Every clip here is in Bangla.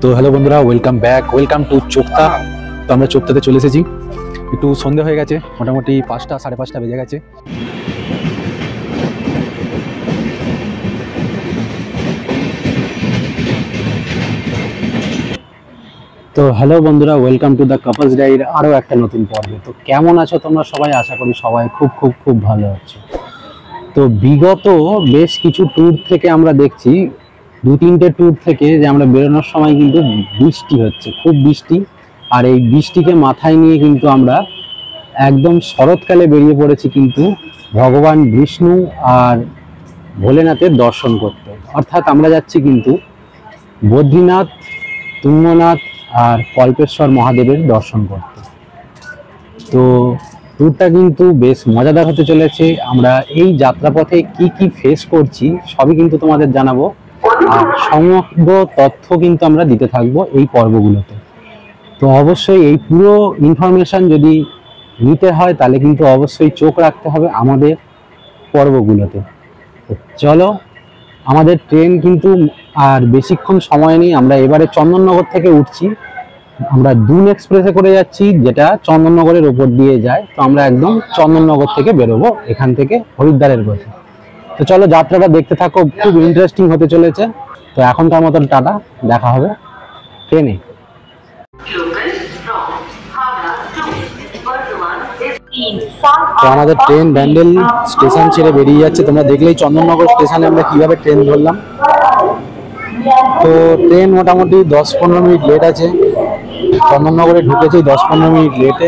তো হ্যালো বন্ধুরা, welcome back, welcome to Chopta. তো আমরা চোপতাতে চলে এসেছি। একটু সন্ধে হয়ে গেছে, মোটামুটি 5টা সাড়ে 5টা বেজে গেছে। তো হ্যালো বন্ধুরা, ওয়েলকাম টু দ্য কাপলস ডায়েরির আরও একটা নতুন পর্বে। তো কেমন আছো তোমরা সবাই? আশা করি সবাই খুব খুব খুব ভালো আছো। তো বিগত বেশ কিছু ট্যুর থেকে আমরা দেখছি, 2-3টে ট্যুর থেকে যে আমরা বেরোনোর সময় কিন্তু বৃষ্টি হচ্ছে, খুব বৃষ্টি। আর এই বৃষ্টিকে মাথায় নিয়ে কিন্তু আমরা একদম শরৎকালে বেরিয়ে পড়েছি কিন্তু ভগবান বিষ্ণু আর ভোলেনাথের দর্শন করতে। অর্থাৎ আমরা যাচ্ছি কিন্তু বদ্রীনাথ, তুঙ্গনাথ আর কল্পেশ্বর মহাদেবের দর্শন করতে। তো ট্যুরটা কিন্তু বেশ মজাদার হতে চলেছে। আমরা এই যাত্রাপথে কি কি ফেস করছি সবই কিন্তু তোমাদের জানাবো, আর সমগ্র তথ্য কিন্তু আমরা দিতে থাকবো এই পর্বগুলোতে। তো অবশ্যই এই পুরো ইনফরমেশন যদি নিতে হয় তাহলে কিন্তু অবশ্যই চোখ রাখতে হবে আমাদের পর্বগুলোতে। তো চলো, আমাদের ট্রেন কিন্তু আর বেশিক্ষণ সময় নেই। আমরা এবারে চন্দননগর থেকে উঠছি, আমরা দুন এক্সপ্রেসে করে যাচ্ছি, যেটা চন্দননগরের ওপর দিয়ে যায়। তো আমরা একদম চন্দননগর থেকে বেরোবো, এখান থেকে হরিদ্বারের পথে। তো চলো যাত্রাটা দেখতে থাকো, খুব ইন্টারেস্টিং হতে চলেছে। তো এখনকার মতন টাটা, দেখা হবে ট্রেনে। তো আমাদের ট্রেন ব্যান্ডেল স্টেশন ছেড়ে বেরিয়ে যাচ্ছে। তোমরা দেখলেই চন্দননগর স্টেশনে আমরা কিভাবে ট্রেন ধরলাম। তো ট্রেন মোটামুটি 10-15 মিনিট লেট আছে। চন্দননগরে ঢুকেছি 10-15 মিনিট লেটে।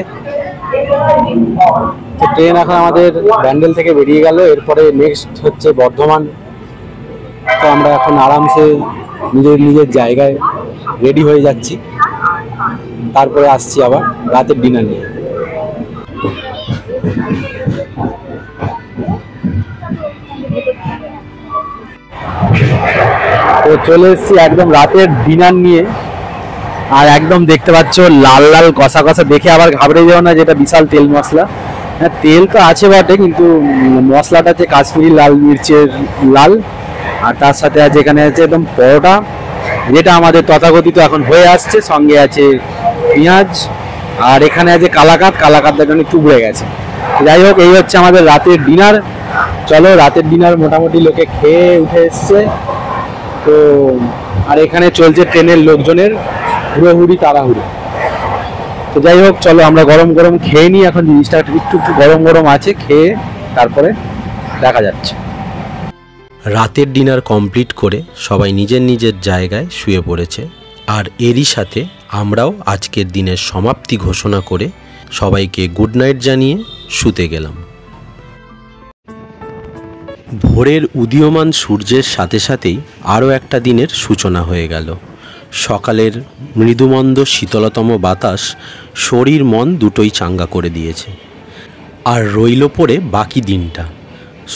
তো ট্রেন এখন আমাদের ব্যান্ডেল থেকে বেরিয়ে গেল, এরপরে নেক্সট হচ্ছে বর্ধমান। তো আমরা এখন আরামসে নিজের জায়গায় রেডি হয়ে যাচ্ছি, তারপরে আসছি আবার রাতের ডিনার নিয়ে। তো চলে এসেছি একদম রাতের ডিনার নিয়ে। আর একদম দেখতে পাচ্ছ লাল লাল কষা কষা, দেখে আবার ঘাবড়ে যাও না, যেটা বিশাল তেল মশলা। হ্যাঁ, তেল তো আছে বটে, কিন্তু মশলাটা হচ্ছে কাশ্মীরি লাল মির্চের লাল। আর তার সাথে আছে এখানে আছে একদম পরোটা, যেটা আমাদের তথাকথিত এখন হয়ে আসছে। সঙ্গে আছে পেঁয়াজ, আর এখানে আছে কালাকাঁদ জন্য টুকরে গেছে। যাই হোক, এই হচ্ছে আমাদের রাতের ডিনার। চলো, রাতের ডিনার মোটামুটি লোকে খেয়ে উঠে এসছে। তো আর এখানে চলছে ট্রেনের লোকজনের হুড়োহুড়ি তাড়াহুড়ি। তো যাই হোক, চলো আমরা গরম গরম খেয়ে নিই। এখন জিনিসটা একটু গরম গরম আছে, খেয়ে তারপরে দেখা যাচ্ছে। রাতের ডিনার কমপ্লিট করে সবাই নিজের নিজের জায়গায় শুয়ে পড়েছে। আর এরই সাথে আমরাও আজকের দিনের সমাপ্তি ঘোষণা করে সবাইকে গুড নাইট জানিয়ে শুতে গেলাম। ভোরের উদীয়মান সূর্যের সাথে সাথেই আরও একটা দিনের সূচনা হয়ে গেল। সকালের মৃদুমন্দ শীতলতম বাতাস শরীর মন দুটোই চাঙ্গা করে দিয়েছে। আর রইল পড়ে বাকি দিনটা,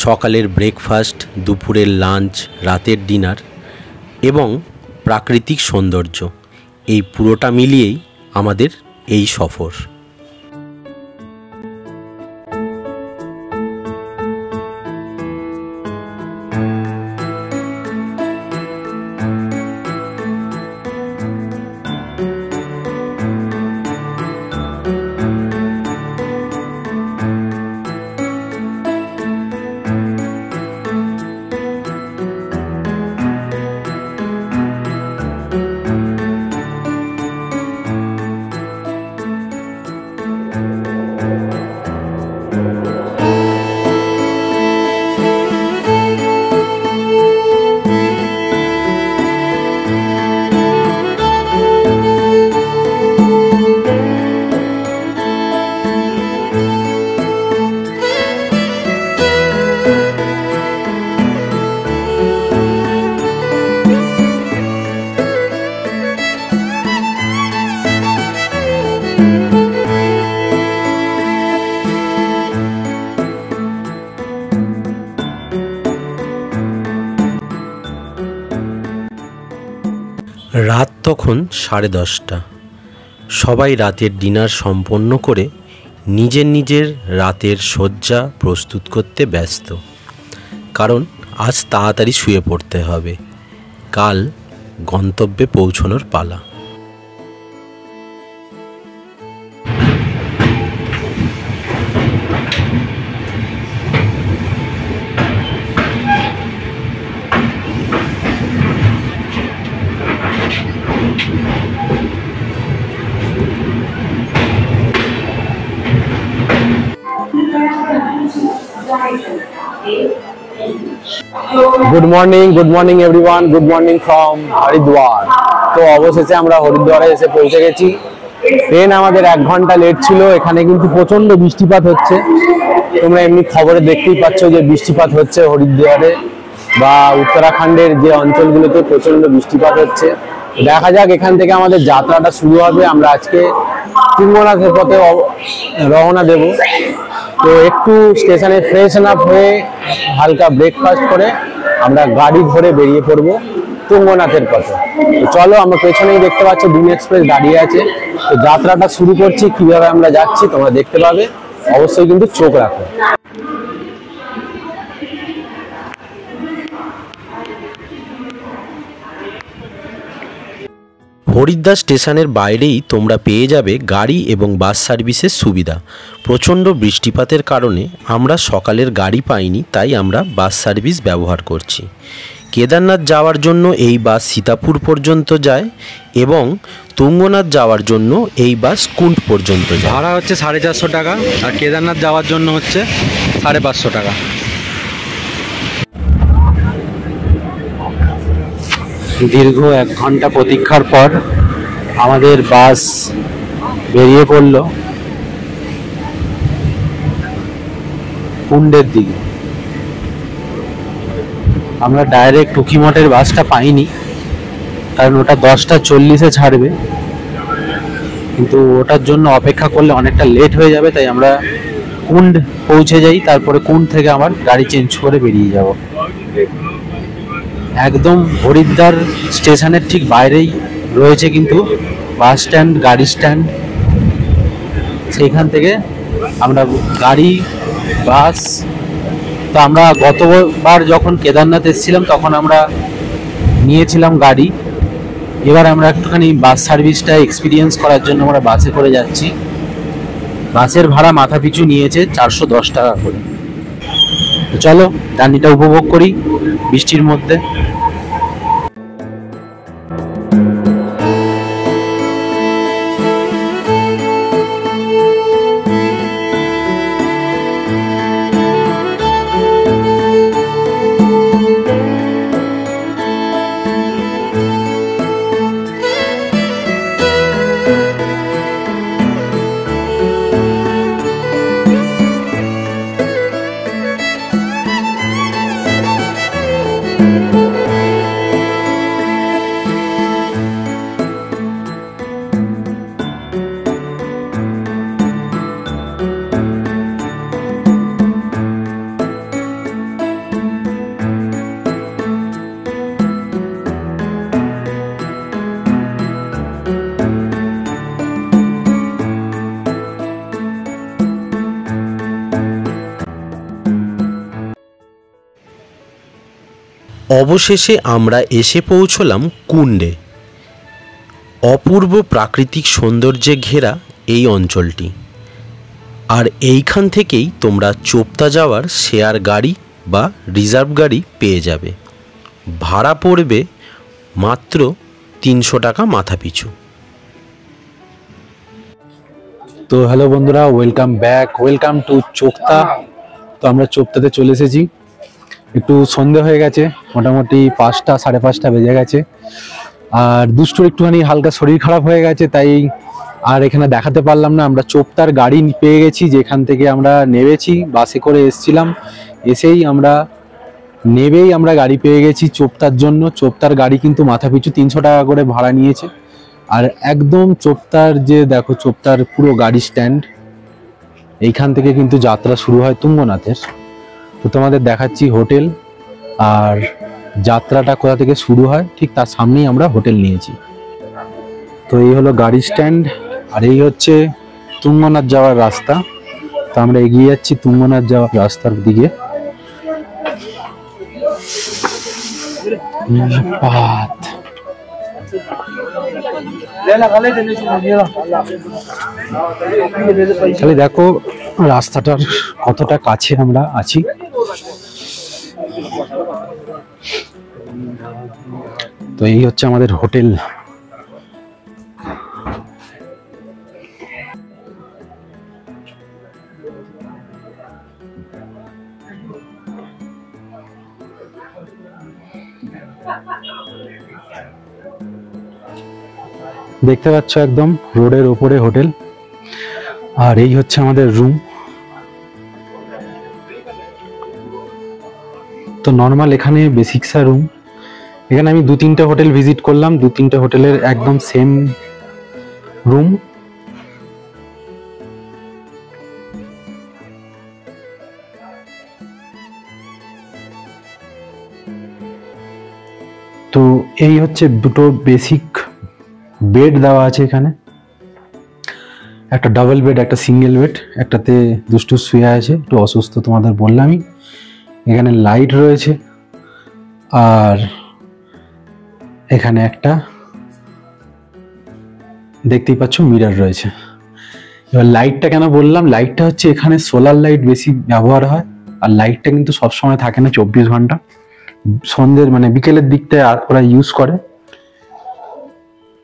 সকালের ব্রেকফাস্ট, দুপুরের লাঞ্চ, রাতের ডিনার এবং প্রাকৃতিক সৌন্দর্য। এই পুরোটা মিলিয়েই আমাদের এই সফর। রাত তখন 10:30। সবাই রাতের ডিনার সম্পন্ন করে নিজের নিজের রাতের শয্যা প্রস্তুত করতে ব্যস্ত, কারণ আজ তাড়াতাড়ি শুয়ে পড়তে হবে। কাল গন্তব্যে পৌঁছানোর পালা। Good morning everyone, good morning from Haridwar. তো অবশেষে আমরা হরিদ্বারে এসে পৌঁছে গেছি। ট্রেন আমাদের 1 ঘন্টা লেট ছিল। এখানে কিন্তু প্রচন্ড বৃষ্টিপাত হচ্ছে। তোমরা এমনি খবরে দেখতেই পাচ্ছ যে বৃষ্টিপাত হচ্ছে হরিদ্বারে বা উত্তরাখণ্ডের যে অঞ্চলগুলোতে প্রচন্ড বৃষ্টিপাত হচ্ছে। দেখা যাক, এখান থেকে আমাদের যাত্রাটা শুরু হবে। আমরা আজকে তুঙ্গনাথের পথে রওনা দেব। তো একটু স্টেশনে ফ্রেশন আপ হয়ে হালকা ব্রেকফাস্ট করে আমরা গাড়ি ধরে বেরিয়ে পড়ব তুঙ্গনাথের পথে। তো চলো, আমরা পেছনেই দেখতে পাচ্ছি ডুন এক্সপ্রেস দাঁড়িয়ে আছে। তো যাত্রাটা শুরু করছি। কিভাবে আমরা যাচ্ছি তোমরা দেখতে পাবে, অবশ্যই কিন্তু চোখ রাখো। হরিদ্বার স্টেশনের বাইরেই তোমরা পেয়ে যাবে গাড়ি এবং বাস সার্ভিসের সুবিধা। প্রচণ্ড বৃষ্টিপাতের কারণে আমরা সকালের গাড়ি পাইনি, তাই আমরা বাস সার্ভিস ব্যবহার করছি। কেদারনাথ যাওয়ার জন্য এই বাস সীতাপুর পর্যন্ত যায় এবং তুঙ্গনাথ যাওয়ার জন্য এই বাস কুন্ড পর্যন্ত যায়। ভাড়া হচ্ছে 450 টাকা, আর কেদারনাথ যাওয়ার জন্য হচ্ছে 550 টাকা। দীর্ঘ 1 ঘন্টা প্রতীক্ষার পর আমাদের বাস বেরিয়ে পড়ল কুন্ডের দিকে। আমরা ডাইরেক্ট টুকিমঠের বাসটা পাইনি, কারণ ওটা 10:40-এ ছাড়বে, কিন্তু ওটার জন্য অপেক্ষা করলে অনেকটা লেট হয়ে যাবে। তাই আমরা কুন্ড পৌঁছে যাই, তারপরে কুন্ড থেকে আবার গাড়ি চেঞ্জ করে বেরিয়ে যাব। একদম হরিদ্বার স্টেশনের ঠিক বাইরেই রয়েছে কিন্তু বাস স্ট্যান্ড, গাড়ি স্ট্যান্ড। সেইখান থেকে আমরা গাড়ি, বাস, তো আমরা গতবার যখন কেদারনাথ এসেছিলাম তখন আমরা নিয়েছিলাম গাড়ি। এবার আমরা একটুখানি বাস সার্ভিসটা এক্সপিরিয়েন্স করার জন্য আমরা বাসে করে যাচ্ছি। বাসের ভাড়া মাথা পিছু নিয়েছে 410 টাকা করে। তো চলো জার্নিটা উপভোগ করি বৃষ্টির মধ্যে। অবশেষে আমরা এসে পৌঁছলাম কুন্ডে। অপূর্ব প্রাকৃতিক সৌন্দর্যে ঘেরা এই অঞ্চলটি, আর এইখান থেকেই তোমরা চোপতা যাওয়ার শেয়ার গাড়ি বা রিজার্ভ গাড়ি পেয়ে যাবে। ভাড়া পড়বে মাত্র 300 টাকা মাথা পিছু। তো হ্যালো বন্ধুরা, welcome back, welcome to Chopta. তো আমরা চোপতাতে চলে এসেছি। একটু সন্ধে হয়ে গেছে, মোটামুটি 5টা 5:30 বেজে গেছে। আর দুষ্টুর একটুখানি হালকা শরীর খারাপ হয়ে গেছে, তাই আর এখানে দেখাতে পারলাম না। আমরা চোপতার গাড়ি পেয়ে গেছি, যেখান থেকে আমরা নেমেছি। বাসে করে এসেছিলাম, এসেই আমরা নেবেই আমরা গাড়ি পেয়ে গেছি চোপতার জন্য। চোপতার গাড়ি কিন্তু মাথা পিছু 300 টাকা করে ভাড়া নিয়েছে। আর একদম চোপতার যে দেখো, চোপতার পুরো গাড়ি স্ট্যান্ড, এইখান থেকে কিন্তু যাত্রা শুরু হয় তুঙ্গনাথের। তো তোমাদের দেখাচ্ছি হোটেল আর যাত্রাটা কোথা থেকে শুরু হয়, ঠিক তার সামনেই আমরা হোটেল নিয়েছি। তো এই হলো গাড়ি স্ট্যান্ড, আর এই হচ্ছে তুঙ্গনাথ যাওয়ার রাস্তা। তো আমরা এগিয়ে যাচ্ছি তুঙ্গনাথ যাওয়ার রাস্তার দিকে। খালি দেখো রাস্তাটার কতটা কাছে আমরা আছি। তো এই হচ্ছে আমাদের হোটেল। দেখতে পাচ্ছ একদম রোডের উপরে হোটেল, আর এই হচ্ছে আমাদের রুম। তো নর্মাল এখানে বেসিকসা রুম। এখানে আমি 2-3টে হোটেল ভিজিট করলাম, 2-3টে হোটেলের একদম সেম রুম। তো এই হচ্ছে দুটো বেসিক বেড দেওয়া আছে এখানে, একটা ডাবল বেড, একটা সিঙ্গেল বেড। একটাতে দুষ্টু শুয়ে আছে, একটু অসুস্থ তোমাদের বললামই। এখানে লাইট রয়েছে, আর এখানে একটা দেখতেই পাচ্ছ মিরর রয়েছে। এবার লাইটটা কেন বললাম, লাইটটা হচ্ছে এখানে সোলার লাইট বেশি ব্যবহার হয়, আর লাইটটা কিন্তু সবসময় থাকে না 24 ঘন্টা। সন্ধ্যের মানে বিকেলের দিকটায় ওরা ইউজ করে,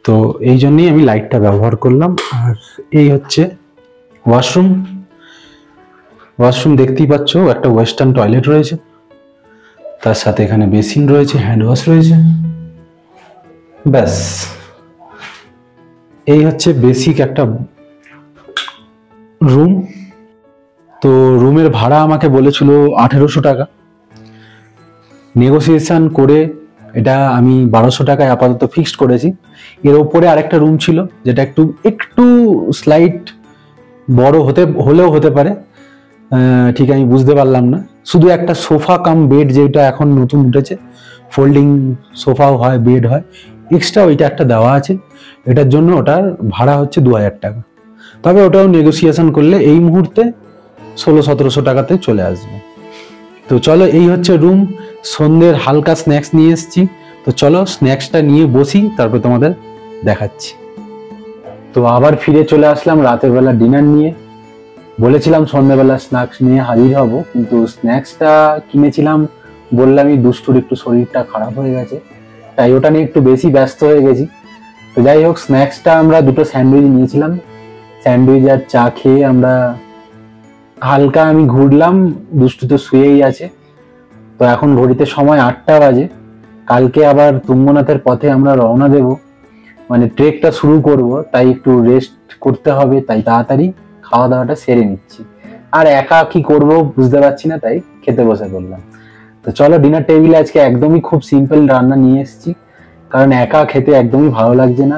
তো এই জন্যই আমি লাইটটা ব্যবহার করলাম। আর এই হচ্ছে ওয়াশরুম। ওয়াশরুম দেখতেই পাচ্ছ, একটা ওয়েস্টার্ন টয়লেট রয়েছে, তার সাথে এখানে বেসিন রয়েছে, হ্যান্ড ওয়াশ রয়েছে। ব্যাস, এই হচ্ছে বেসিক একটা রুম। তো রুমের ভাড়া আমাকে বলেছিল 1800 টাকা, নেগোসিয়েশন করে এটা আমি 1200 টাকায় আপাতত ফিক্সড করেছি। এর উপরে আরেকটা রুম ছিল, যেটা একটু স্লাইট বড় হলেও হতে পারে, ঠিক আমি বুঝতে পারলাম না। শুধু একটা সোফা কাম বেড, যেটা এখন নতুন উঠেছে, ফোল্ডিং সোফাও হয়, বেড হয়, এক্সট্রা ওইটা একটা দেওয়া আছে। এটার জন্য ওটার ভাড়া হচ্ছে 2000 টাকা। তবে ওটাও নেগোসিয়েশন করলে এই মুহূর্তে 1600-1700 টাকাতে চলে আসবে। তো চলো, এই হচ্ছে রুম। সন্ধ্যের হালকা স্ন্যাক্স নিয়ে এসেছি, তো চলো স্ন্যাক্সটা নিয়ে বসি, তারপর তোমাদের দেখাচ্ছি। তো আবার ফিরে চলে আসলাম রাতের বেলা ডিনার নিয়ে। বলেছিলাম সন্ধ্যাবেলা স্ন্যাক্স নিয়ে হাজির হব, কিন্তু স্ন্যাক্সটা কিনেছিলাম, বললামই দুষ্টুর একটু শরীরটা খারাপ হয়ে গেছে, তাই ওটা নিয়ে একটু বেশি ব্যস্ত হয়ে গেছি। তো যাই হোক, স্ন্যাক্সটা আমরা দুটো স্যান্ডউইচ নিয়েছিলাম। স্যান্ডউইচ আর চা খেয়ে আমরা হালকা আমি ঘুরলাম, দুষ্টু তো শুয়েই আছে। তো এখন ঘড়িতে সময় 8টা বাজে। কালকে আবার তুঙ্গনাথের পথে আমরা রওনা দেব, মানে ট্রেকটা শুরু করব, তাই একটু রেস্ট করতে হবে, তাই তাড়াতাড়ি খাওয়া দাওয়াটা সেরে নিচ্ছি। আর একা কি করব বুঝতে পারছি না, তাই খেতে বসে পড়লাম। তো চলো, ডিনার টেবিলে আজকে একদমই খুব সিম্পল রান্না নিয়ে এসেছি, কারণ একা খেতে একদমই ভালো লাগছে না।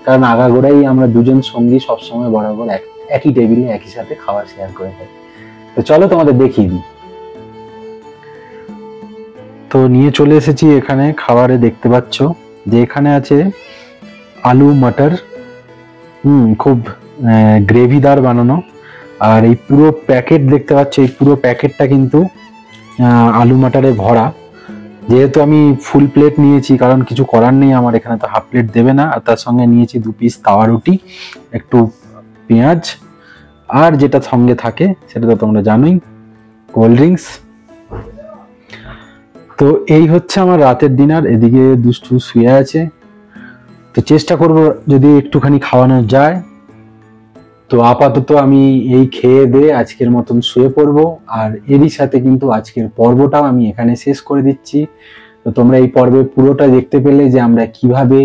কারণ আগাগোড়াই আমরা দুজন সঙ্গী সবসময় বরাবর একই টেবিলে একই সাথে খাবার শেয়ার করে থাকি। তো চলো তোমাদের দেখিয়ে দিই। তো নিয়ে চলে এসেছি এখানে খাবারে, দেখতে পাচ্ছ যে এখানে আছে আলু মটর, খুব গ্রেভিদার বানানো। আর এই পুরো প্যাকেট দেখতে পাচ্ছ, এই পুরো প্যাকেটটা কিন্তু আলু মটরে ভরা। যেহেতু আমি ফুল প্লেট নিয়েছি, কারণ কিছু করার নেই, আমার এখানে তো হাফ প্লেট দেবে না। আর তার সঙ্গে নিয়েছি 2 পিস তাওয়া রুটি, একটু পেঁয়াজ, আর যেটা সঙ্গে থাকে সেটা তো তোমরা জানোই, কোল্ড ড্রিঙ্কস। তো এই হচ্ছে আমার রাতের ডিনার। এদিকে দুষ্টু শুয়ে আছে, তো চেষ্টা করব যদি একটুখানি খাওয়ানো যায়। তো আপাতত আমি এই খেয়ে দিয়ে আজকের মতন শুয়ে পড়বো, আর এরই সাথে কিন্তু আজকের পর্বটাও আমি এখানে শেষ করে দিচ্ছি। তো তোমরা এই পর্বে পুরোটা দেখতে পেলে যে আমরা কিভাবে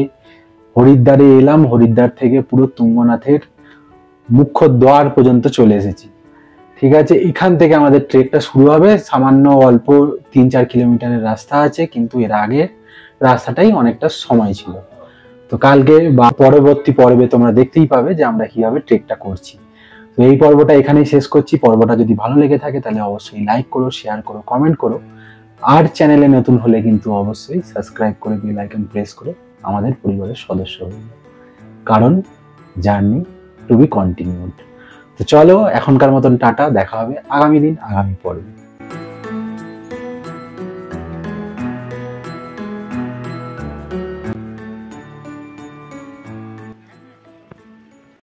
হরিদ্বারে এলাম, হরিদ্বার থেকে পুরো তুঙ্গনাথের মুখ্য দ্বার পর্যন্ত চলে এসেছি। ঠিক আছে, এখান থেকে আমাদের ট্রেকটা শুরু হবে। সামান্য অল্প 3-4 কিলোমিটারের রাস্তা আছে, কিন্তু এর আগে রাস্তাটাই অনেকটা সময় ছিল। তো কালকে বা পরবর্তী পর্বে তোমরা দেখতেই পাবে যে আমরা কিভাবে ট্রেকটা করছি। তো এই পর্বটা এখানেই শেষ করছি। পর্বটা যদি ভালো লেগে থাকে তাহলে অবশ্যই লাইক করো, শেয়ার করো, কমেন্ট করো। আর চ্যানেলে নতুন হলে কিন্তু অবশ্যই সাবস্ক্রাইব করে বেল আইকন প্রেস করে আমাদের পরিবারের সদস্য হয়ে, কারণ জার্নি টু বি কন্টিনিউড। তো চলো, এখনকার মতন টাটা, দেখা হবে আগামী দিন আগামী পর্বে।